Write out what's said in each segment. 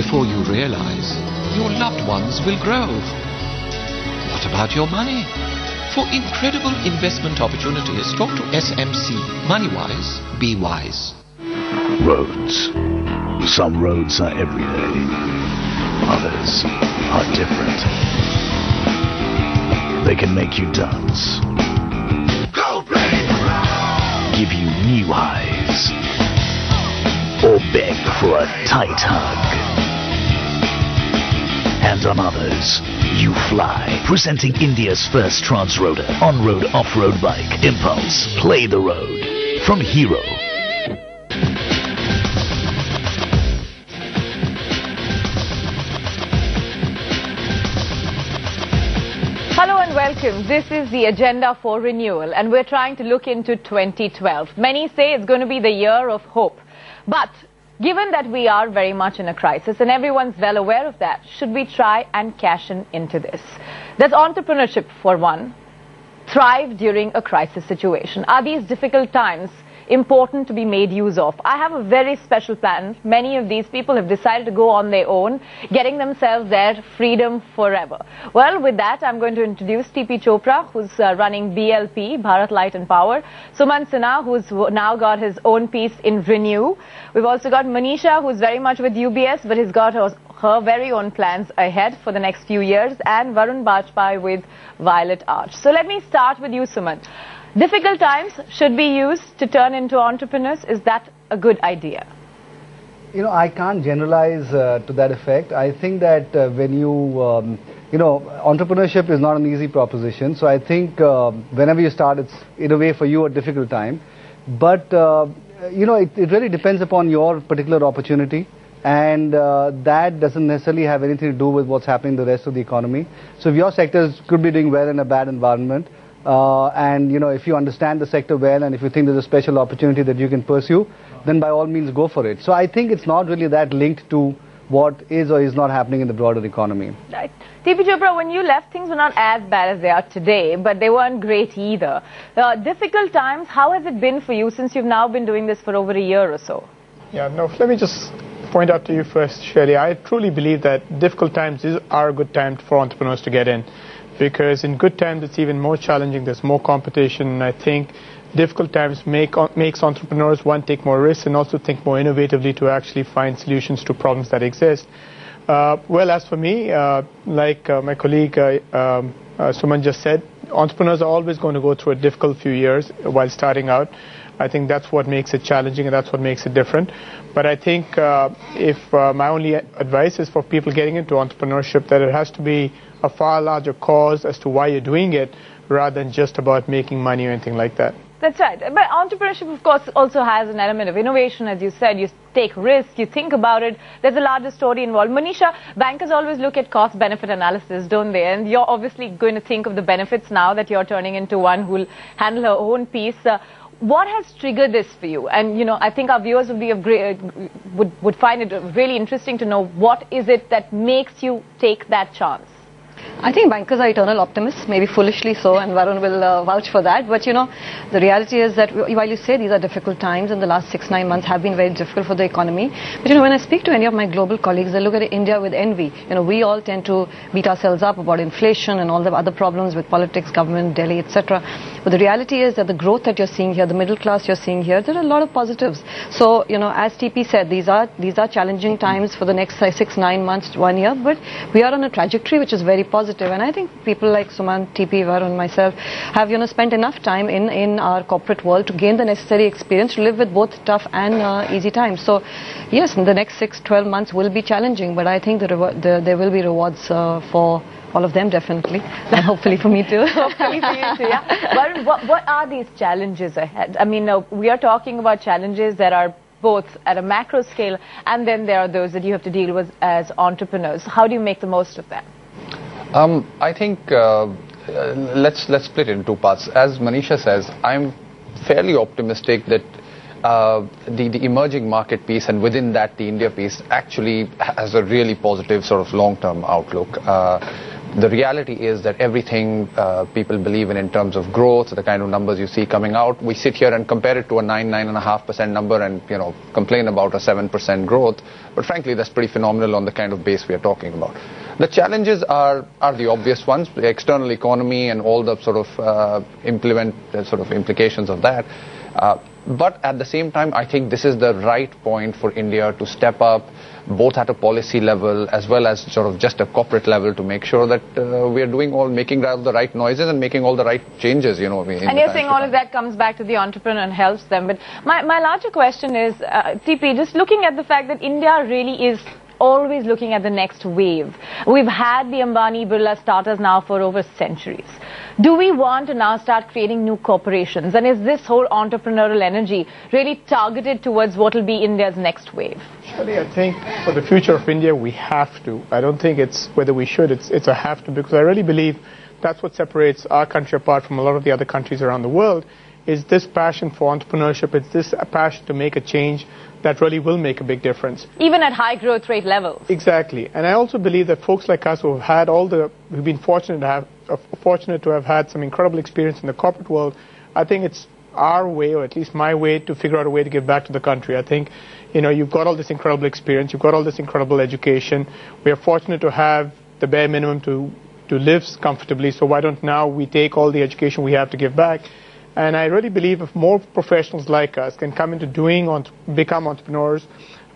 before you realize, your loved ones will grow. What about your money? For incredible investment opportunities, talk to SMC. Moneywise, be wise. Roads. Some roads are everyday. Others are different. They can make you dance. Go play around. Give you new highs. Or beg for a tight hug. And on others, you fly. Presenting India's first trans-roader, on-road, off-road bike. Impulse. Play the road. From Hero. Hello and welcome. This is the agenda for Renewal, and we're trying to look into 2012. Many say it's going to be the year of hope. But given that we are very much in a crisis and everyone's well aware of that, should we try and cash in into this? There's entrepreneurship for one. Thrive during a crisis situation. Are these difficult times important to be made use of? I have a very special plan. Many of these people have decided to go on their own, getting themselves their freedom forever. Well, with that, I'm going to introduce Tejpreet Chopra, who's running BLP, Bharat Light and Power. Sumant Sinha, who's now got his own piece in Renew. We've also got Manisha, who's very much with UBS, but has got her very own plans ahead for the next few years, and Varun Bajpai with Violet Arch. So let me start with you, Sumant. Difficult times should be used to turn into entrepreneurs. Is that a good idea? You know, I can't generalize to that effect. I think that when you, entrepreneurship is not an easy proposition. So I think whenever you start, it's in a way for you a difficult time. But, it really depends upon your particular opportunity. And that doesn't necessarily have anything to do with what's happening in the rest of the economy. So if your sectors could be doing well in a bad environment, if you understand the sector well and if you think there's a special opportunity that you can pursue, then by all means go for it. So I think it's not really that linked to what is or is not happening in the broader economy. Right. Tejpreet Chopra, when you left, things were not as bad as they are today, but they weren't great either. Difficult times, how has it been for you since you've now been doing this for over a year or so? Yeah, no, let me just point out to you first, Shaili. I truly believe that difficult times are a good time for entrepreneurs to get in. Because in good times, it's even more challenging. There's more competition. And I think difficult times makes entrepreneurs, one, take more risks and also think more innovatively to actually find solutions to problems that exist. Well, as for me, like my colleague Sumant just said, entrepreneurs are always going to go through a difficult few years while starting out. I think that's what makes it challenging and that's what makes it different. But I think my only advice is for people getting into entrepreneurship that it has to be a far larger cause as to why you're doing it rather than just about making money or anything like that. That's right. But entrepreneurship, of course, also has an element of innovation. As you said, you take risks, you think about it. There's a larger story involved. Manisha, bankers always look at cost-benefit analysis, don't they? And you're obviously going to think of the benefits now that you're turning into one who'll handle her own piece. What has triggered this for you? And, I think our viewers would be would find it really interesting to know what is it that makes you take that chance. I think bankers are eternal optimists, maybe foolishly so, and Varun will vouch for that. But, the reality is that while you say these are difficult times, and the last 6-9 months have been very difficult for the economy, but, when I speak to any of my global colleagues, they look at India with envy. We all tend to beat ourselves up about inflation and all the other problems with politics, government, Delhi, etc. But the reality is that the growth that you're seeing here, the middle class you're seeing here, there are a lot of positives. So, as TP said, these are challenging times for the next 6-9 months, 1 year, but we are on a trajectory which is very positive. And I think people like Sumant, TP, Varun, myself have spent enough time in our corporate world to gain the necessary experience to live with both tough and easy times. So yes, in the next 6-12 months will be challenging, but I think there will be rewards for all of them, definitely, and hopefully for me too. Hopefully for you too, yeah. Varun, what are these challenges ahead? I mean, we are talking about challenges that are both at a macro scale, and then there are those that you have to deal with as entrepreneurs. How do you make the most of that? I think let's split it in two parts. As Manisha says, I'm fairly optimistic that the emerging market piece and within that the India piece actually has a really positive sort of long-term outlook. the reality is that everything people believe in terms of growth, the kind of numbers you see coming out, we sit here and compare it to a 9.5% number and, you know, complain about a 7% growth. But frankly, that's pretty phenomenal on the kind of base we are talking about. The challenges are the obvious ones, the external economy and all the sort of implications of that. But at the same time, I think this is the right point for India to step up, both at a policy level as well as sort of just a corporate level, to make sure that we are making all the right noises and making all the right changes, you know. And you're saying all of that comes back to the entrepreneur and helps them. But my larger question is, TP, just looking at the fact that India really is always looking at the next wave. We've had the Ambani Birla starters now for over centuries. Do we want to now start creating new corporations? And is this whole entrepreneurial energy really targeted towards what will be India's next wave? Surely, I think for the future of India, we have to. I don't think it's whether we should, it's a have to, because I really believe that's what separates our country apart from a lot of the other countries around the world, is this passion for entrepreneurship. It's this passion to make a change that really will make a big difference. Even at high growth rate levels. Exactly. And I also believe that folks like us who've been fortunate to have had some incredible experience in the corporate world, I think it's our way, or at least my way, to figure out a way to give back to the country. I think, you know, you've got all this incredible experience, you've got all this incredible education. We are fortunate to have the bare minimum to live comfortably, so why don't now we take all the education we have to give back? And I really believe if more professionals like us can come into become entrepreneurs,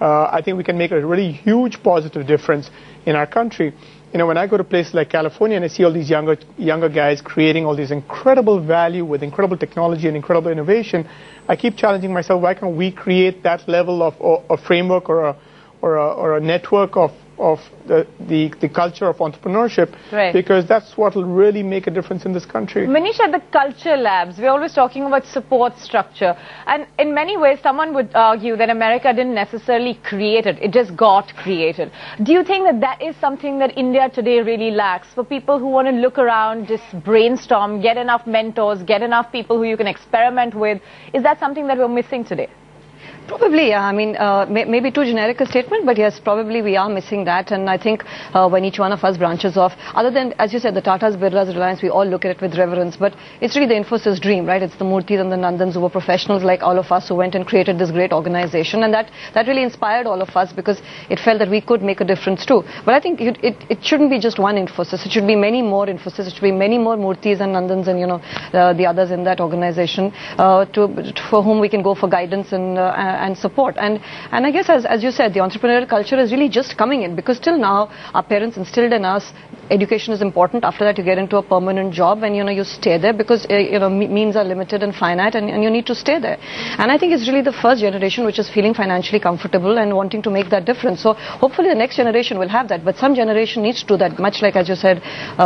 I think we can make a really huge positive difference in our country. You know, when I go to places like California and I see all these younger guys creating all this incredible value with incredible technology and incredible innovation, I keep challenging myself, why can't we create that level of a framework or a network of the culture of entrepreneurship, right? Because that's what will really make a difference in this country. Manisha, the culture labs, we're always talking about support structure, and in many ways someone would argue that America didn't necessarily create it, it just got created. Do you think that that is something that India today really lacks, for people who want to look around, just brainstorm, get enough mentors, get enough people who you can experiment with? Is that something that we're missing today? Probably, yeah. I mean, maybe too generic a statement, but yes, probably we are missing that. And I think when each one of us branches off, other than, as you said, the Tatas, Birlas, Reliance, we all look at it with reverence. But it's really the Infosys dream, right? It's the Murthis and the Nandans who were professionals like all of us who went and created this great organization. And that really inspired all of us, because it felt that we could make a difference too. But I think it shouldn't be just one Infosys. It should be many more Infosys. It should be many more Murthis and Nandans and, you know, the others in that organization for whom we can go for guidance and support. And I guess, as you said, the entrepreneurial culture is really just coming in, because till now our parents instilled in us education is important. After that you get into a permanent job and, you know, you stay there because means are limited and finite, and you need to stay there. And I think it's really the first generation which is feeling financially comfortable and wanting to make that difference. So hopefully the next generation will have that, but some generation needs to do that, much like, as you said,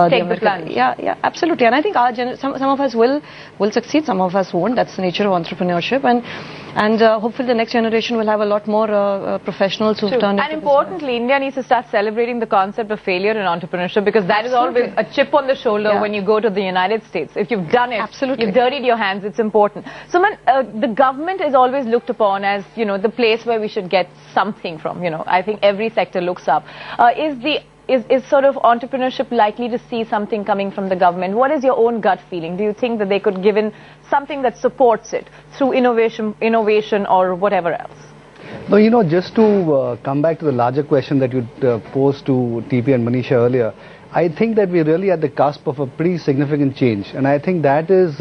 take the plunge. Yeah, absolutely. And I think some of us will succeed, some of us won't. That's the nature of entrepreneurship, and hopefully the next generation will have a lot more professionals who've turned. And importantly, India needs to start celebrating the concept of failure in entrepreneurship, because that is always a chip on the shoulder when you go to the United States. If you've done it, you've dirtied your hands, it's important. Sumant, the government is always looked upon as, you know, the place where we should get something from. You know, I think every sector looks up. Is sort of entrepreneurship likely to see something coming from the government? What is your own gut feeling? Do you think that they could give in something that supports it through innovation or whatever else? No, you know, just to come back to the larger question that you posed to TP and Manisha earlier, I think that we're really at the cusp of a pretty significant change, and I think that is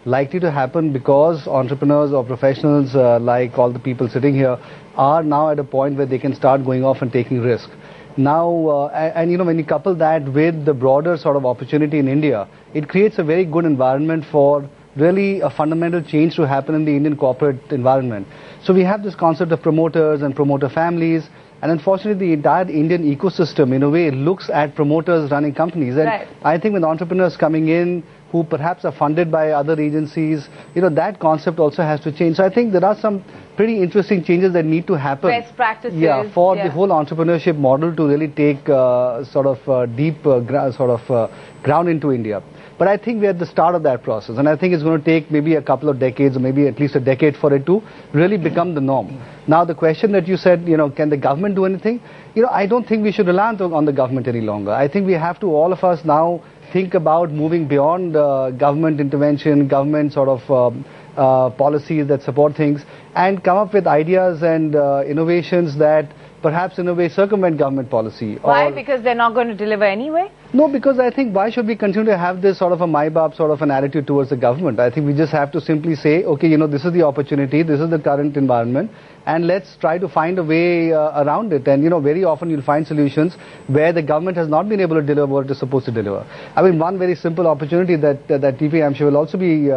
likely to happen because entrepreneurs or professionals like all the people sitting here are now at a point where they can start going off and taking risk. Now, and you know, when you couple that with the broader sort of opportunity in India, it creates a very good environment for really a fundamental change to happen in the Indian corporate environment. So we have this concept of promoters and promoter families, and unfortunately the entire Indian ecosystem in a way looks at promoters running companies. And I think with entrepreneurs coming in who perhaps are funded by other agencies, you know, that concept also has to change. So I think there are some pretty interesting changes that need to happen. Best practices. Yeah, for the whole entrepreneurship model to really take deep ground into India. But I think we're at the start of that process, and I think it's going to take maybe a couple of decades, or maybe at least a decade for it to really become the norm. Now, the question that you said, can the government do anything? I don't think we should rely on the government any longer. I think we have to, all of us now, think about moving beyond government intervention, government sort of policies that support things, and come up with ideas and innovations that perhaps in a way circumvent government policy. Why? Because they're not going to deliver anyway? No, because I think why should we continue to have this sort of a my-bab sort of an attitude towards the government? I think we just have to simply say, okay, this is the opportunity, this is the current environment, and let's try to find a way around it. And very often you'll find solutions where the government has not been able to deliver what it is supposed to deliver. I mean, one very simple opportunity that TP, I'm sure, will also be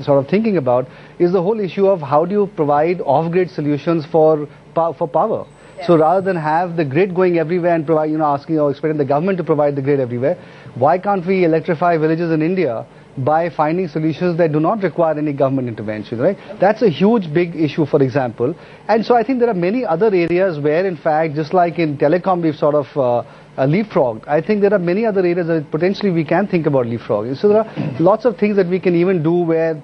sort of thinking about is the whole issue of how do you provide off-grid solutions for power. So rather than have the grid going everywhere and provide, asking or expecting the government to provide the grid everywhere, why can't we electrify villages in India by finding solutions that do not require any government intervention, right? That's a huge, big issue, for example. And so I think there are many other areas where, in fact, just like in telecom, we've sort of leapfrogged. I think there are many other areas that potentially we can think about leapfrogging. So there are lots of things that we can even do where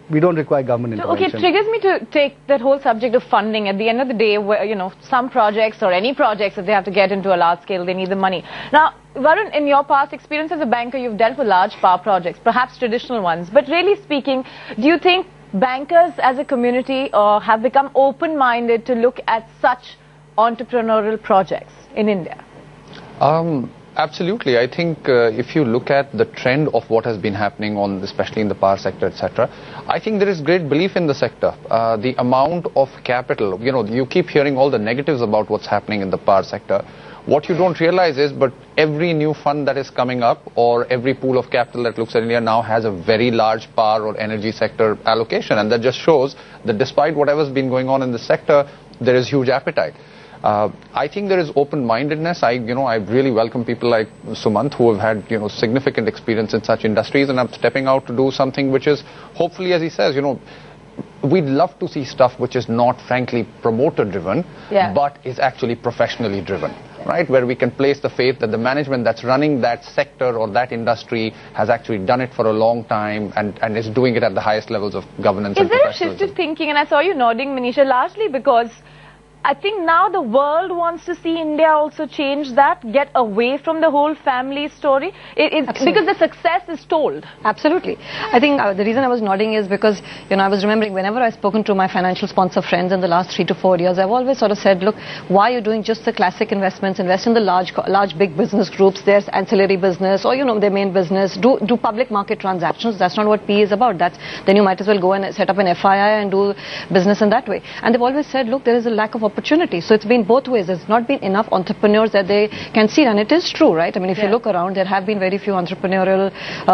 we don't require government intervention. Okay, it triggers me to take that whole subject of funding. At the end of the day, where, some projects or any projects, if they have to get into a large scale, they need the money. Now, Varun, in your past experience as a banker, you've dealt with large power projects, perhaps traditional ones. But really speaking, do you think bankers as a community have become open-minded to look at such entrepreneurial projects in India? Absolutely. I think if you look at the trend of what has been happening especially in the power sector, etc., I think there is great belief in the sector. The amount of capital, you keep hearing all the negatives about what's happening in the power sector. What you don't realize is, but every new fund that is coming up or every pool of capital that looks at India now has a very large power or energy sector allocation, and that just shows that despite whatever's been going on in the sector, there is huge appetite. I think there is open-mindedness. I really welcome people like Sumant who have had, significant experience in such industries and are stepping out to do something which is, hopefully, as he says, we'd love to see stuff which is not, frankly, promoter-driven, but is actually professionally driven, right? Where we can place the faith that the management that's running that sector or that industry has actually done it for a long time and is doing it at the highest levels of governance and professionalism. Is there a shift of thinking? And I saw you nodding, Manisha, largely because I think now the world wants to see India also change that, get away from the whole family story. Because the success is told. Absolutely. I think the reason I was nodding is because, I was remembering whenever I've spoken to my financial sponsor friends in the last 3 to 4 years, I've always sort of said, look, why are you doing just the classic investments? Invest in the large big business groups, there's ancillary business or, their main business. Do public market transactions. That's not what PE is about. Then you might as well go and set up an FII and do business in that way. And they've always said, look, there is a lack of opportunity. So it's been both ways. There's not been enough entrepreneurs that they can see, and it is true, right? I mean, if you look around, there have been very few entrepreneurial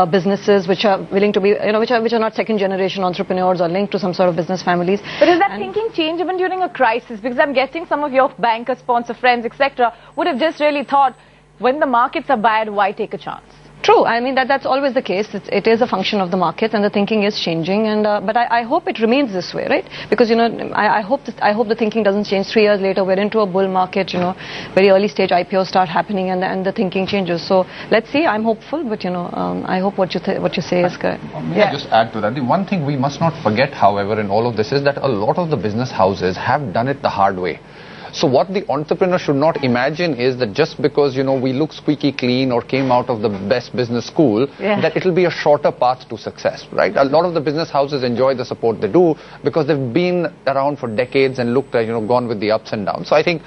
businesses which are willing to be, which are not second generation entrepreneurs or linked to some sort of business families. But is that thinking change even during a crisis? Because I'm guessing some of your banker, sponsor friends, etc., would have just really thought, when the markets are bad, why take a chance? True. I mean, that's always the case. It is a function of the market, and the thinking is changing. And but I hope it remains this way, right? Because I hope the thinking doesn't change. 3 years later, we're into a bull market. Very early stage IPOs start happening, and the thinking changes. So let's see. I'm hopeful, but I hope what you say is correct. May I just add to that? The one thing we must not forget, however, in all of this is that a lot of the business houses have done it the hard way. So what the entrepreneur should not imagine is that just because, we look squeaky clean or came out of the best business school, that it'll be a shorter path to success, right? A lot of the business houses enjoy the support they do because they've been around for decades and looked at, gone with the ups and downs. So I think...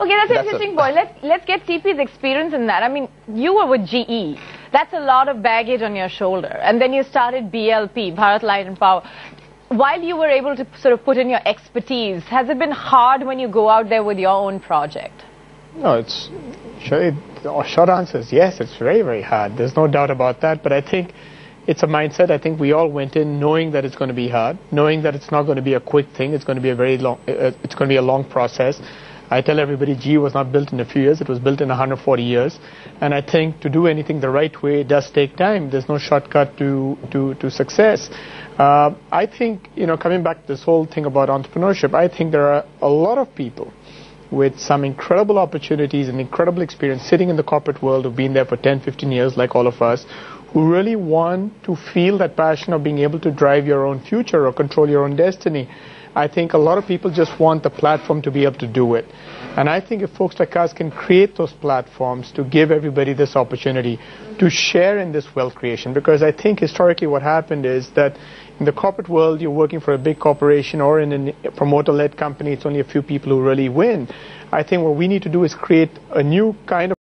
Okay, that's an interesting point. Let's get TP's experience in that. I mean, you were with GE. That's a lot of baggage on your shoulder. And then you started BLP, Bharat Light and Power. While you were able to sort of put in your expertise, has it been hard when you go out there with your own project? No, the short answer is yes, it's very, very hard. There's no doubt about that. But I think it's a mindset. I think we all went in knowing that it's going to be hard, knowing that it's not going to be a quick thing. It's going to be it's going to be a long process. I tell everybody GE was not built in a few years. It was built in 140 years. And I think to do anything the right way, it does take time. There's no shortcut to success. I think, coming back to this whole thing about entrepreneurship, I think there are a lot of people with some incredible opportunities and incredible experience sitting in the corporate world who've been there for 10, 15 years, like all of us, who really want to feel that passion of being able to drive your own future or control your own destiny. I think a lot of people just want the platform to be able to do it. And I think if folks like us can create those platforms to give everybody this opportunity to share in this wealth creation, because I think historically what happened is that in the corporate world, you're working for a big corporation or in a promoter-led company, it's only a few people who really win. I think what we need to do is create a new kind of